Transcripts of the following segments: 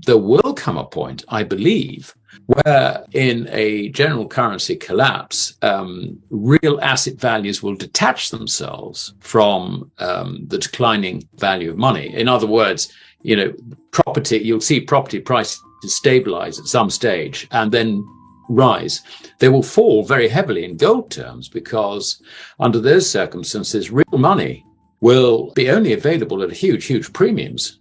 there will come a point, I believe, where in a general currency collapse, real asset values will detach themselves from the declining value of money. In other words, property, you'll see property prices stabilize at some stage and then rise. They will fall very heavily in gold terms because under those circumstances, real money will be only available at huge premiums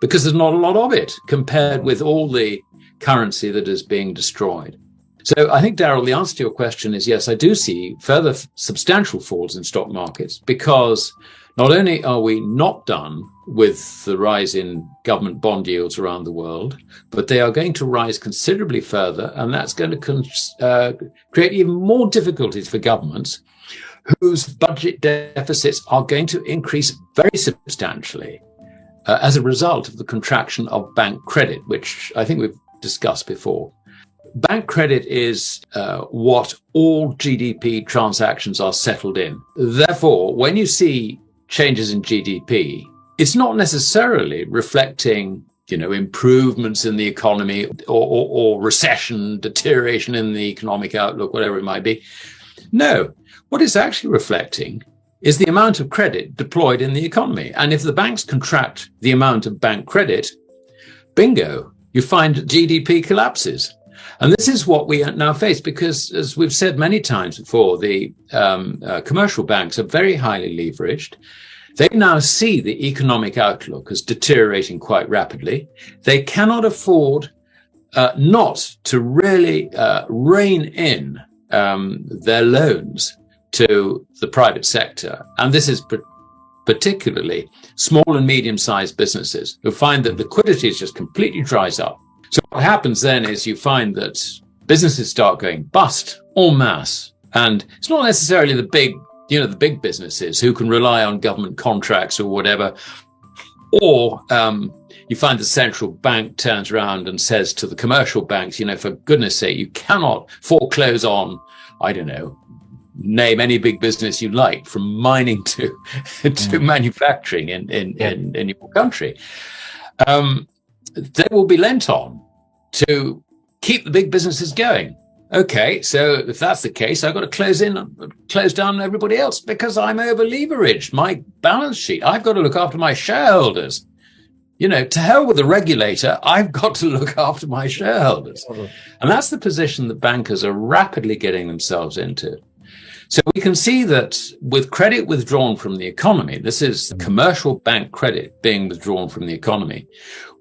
because there's not a lot of it compared with all the currency that is being destroyed. So I think, Daryl, the answer to your question is yes, I do see further substantial falls in stock markets because not only are we not done with the rise in government bond yields around the world, but they are going to rise considerably further, and that's going to create even more difficulties for governments whose budget deficits are going to increase very substantially as a result of the contraction of bank credit, which I think we've discussed before. Bank credit is what all GDP transactions are settled in. Therefore, when you see changes in GDP, it's not necessarily reflecting, improvements in the economy or recession, deterioration in the economic outlook, whatever it might be. No, what it's actually reflecting is the amount of credit deployed in the economy. And if the banks contract the amount of bank credit, bingo, you find GDP collapses. And this is what we now face because, as we've said many times before, the commercial banks are very highly leveraged. They now see the economic outlook as deteriorating quite rapidly. They cannot afford not to really rein in their loans to the private sector. And this is particularly small and medium-sized businesses who find that liquidity just completely dries up. So what happens then is you find that businesses start going bust en masse. And it's not necessarily the big businesses who can rely on government contracts or whatever. Or you find the central bank turns around and says to the commercial banks, for goodness sake, you cannot foreclose on, I don't know, name any big business you like, from mining to manufacturing in your country. They will be lent on to keep the big businesses going. Okay, so if that's the case, I've got to close down everybody else because I'm over leveraged. My balance sheet, I've got to look after my shareholders. To hell with the regulator, I've got to look after my shareholders. And that's the position that bankers are rapidly getting themselves into. So we can see that with credit withdrawn from the economy, this is commercial bank credit being withdrawn from the economy,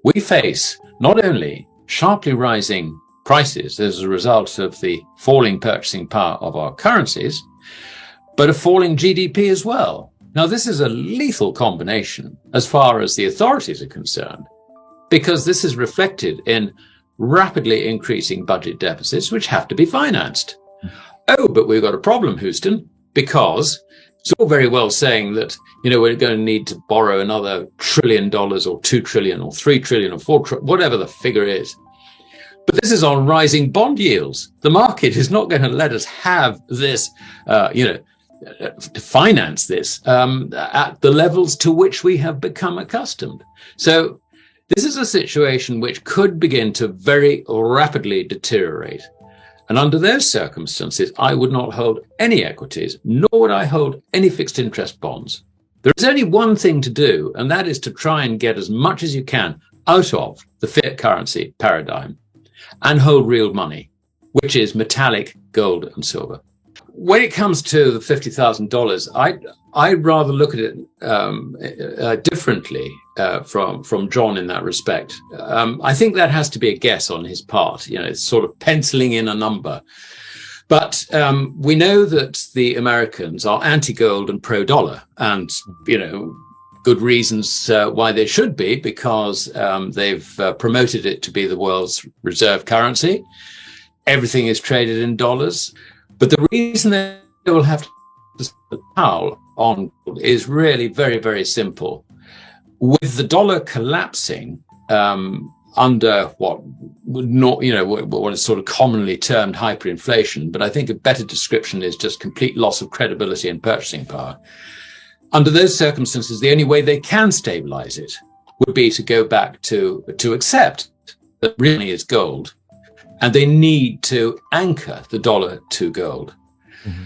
we face not only sharply rising prices as a result of the falling purchasing power of our currencies, but a falling GDP as well. Now, this is a lethal combination as far as the authorities are concerned, because this is reflected in rapidly increasing budget deficits, which have to be financed. Oh, but we've got a problem, Houston, because it's all very well saying that, we're going to need to borrow another $1 trillion or $2 trillion or $3 trillion or $4 trillion, whatever the figure is. But this is on rising bond yields. The market is not going to let us have this, to finance this at the levels to which we have become accustomed. So this is a situation which could begin to very rapidly deteriorate. And under those circumstances, I would not hold any equities, nor would I hold any fixed interest bonds. There is only one thing to do, and that is to try and get as much as you can out of the fiat currency paradigm and hold real money, which is metallic gold and silver. When it comes to the $50,000, I'd rather look at it differently from John in that respect. I think that has to be a guess on his part. It's sort of penciling in a number. But we know that the Americans are anti-gold and pro-dollar, and good reasons why they should be, because they've promoted it to be the world's reserve currency. Everything is traded in dollars. But the reason they will have to the towel on is really very, very simple. With the dollar collapsing under what is sort of commonly termed hyperinflation, but I think a better description is just complete loss of credibility and purchasing power. Under those circumstances, the only way they can stabilize it would be to go back to accept that really is gold, and they need to anchor the dollar to gold. Mm-hmm.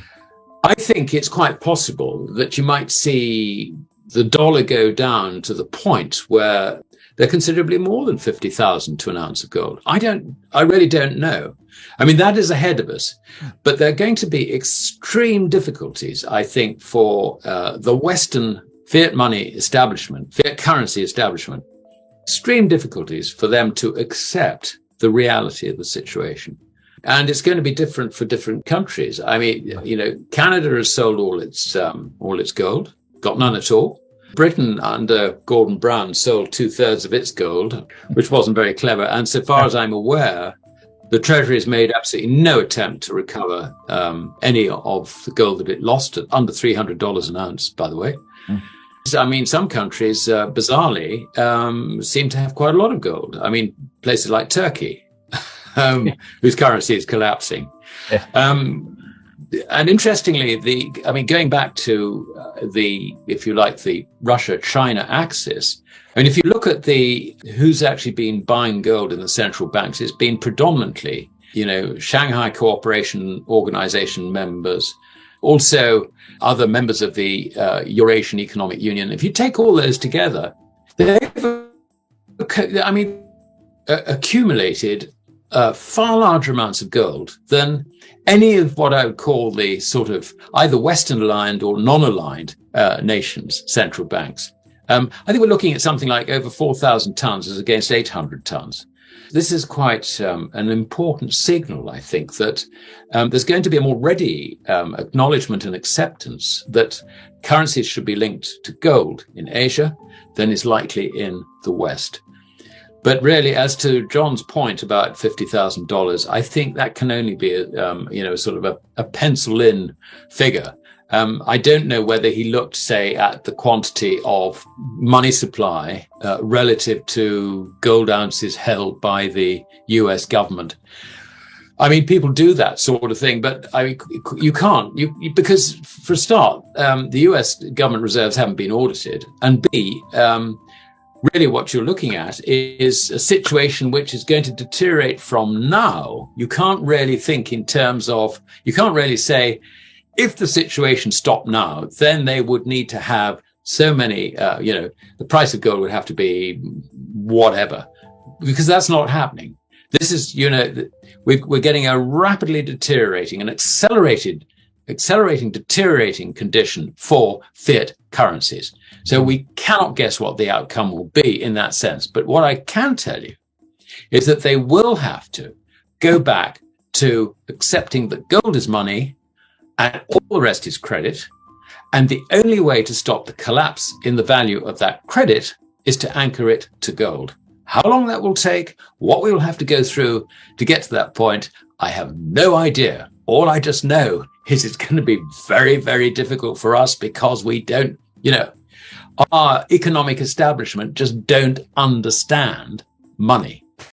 I think it's quite possible that you might see the dollar go down to the point where they're considerably more than 50,000 to an ounce of gold. I really don't know. I mean, that is ahead of us, but there are going to be extreme difficulties, I think, for the Western fiat money establishment, fiat currency establishment, extreme difficulties for them to accept the reality of the situation. And it's going to be different for different countries. I mean, Canada has sold all its gold, got none at all. Britain, under Gordon Brown, sold 2/3 of its gold, which wasn't very clever. And so far as I'm aware, the Treasury has made absolutely no attempt to recover any of the gold that it lost at under $300 an ounce, by the way. Mm. I mean, some countries, bizarrely, seem to have quite a lot of gold. I mean, places like Turkey, whose currency is collapsing. Yeah. And interestingly, going back to if you like, the Russia-China axis, I mean, if you look at who's actually been buying gold in the central banks, it's been predominantly, Shanghai Cooperation Organization members, also other members of the Eurasian Economic Union. If you take all those together, they've, accumulated far larger amounts of gold than any of what I would call the sort of either Western aligned or non-aligned nations' central banks. I think we're looking at something like over 4,000 tons as against 800 tons. This is quite an important signal, I think, that there's going to be a more ready acknowledgement and acceptance that currencies should be linked to gold in Asia than is likely in the West. But really, as to John's point about $50,000, I think that can only be sort of a pencil-in figure. I don't know whether he looked, say, at the quantity of money supply relative to gold ounces held by the US government. I mean, people do that sort of thing, but I mean, you can't, because for a start, the US government reserves haven't been audited, and B, really what you're looking at is a situation which is going to deteriorate from now. You can't really think in terms of, you can't really say, if the situation stopped now, then they would need to have so many, the price of gold would have to be whatever, because that's not happening. This is, we're getting a rapidly deteriorating and accelerating deteriorating condition for fiat currencies. So we cannot guess what the outcome will be in that sense. But what I can tell you is that they will have to go back to accepting that gold is money and all the rest is credit. And the only way to stop the collapse in the value of that credit is to anchor it to gold. How long that will take, what we will have to go through to get to that point, I have no idea. All I just know is it's going to be very, very difficult for us because we don't, our economic establishment just don't understand money.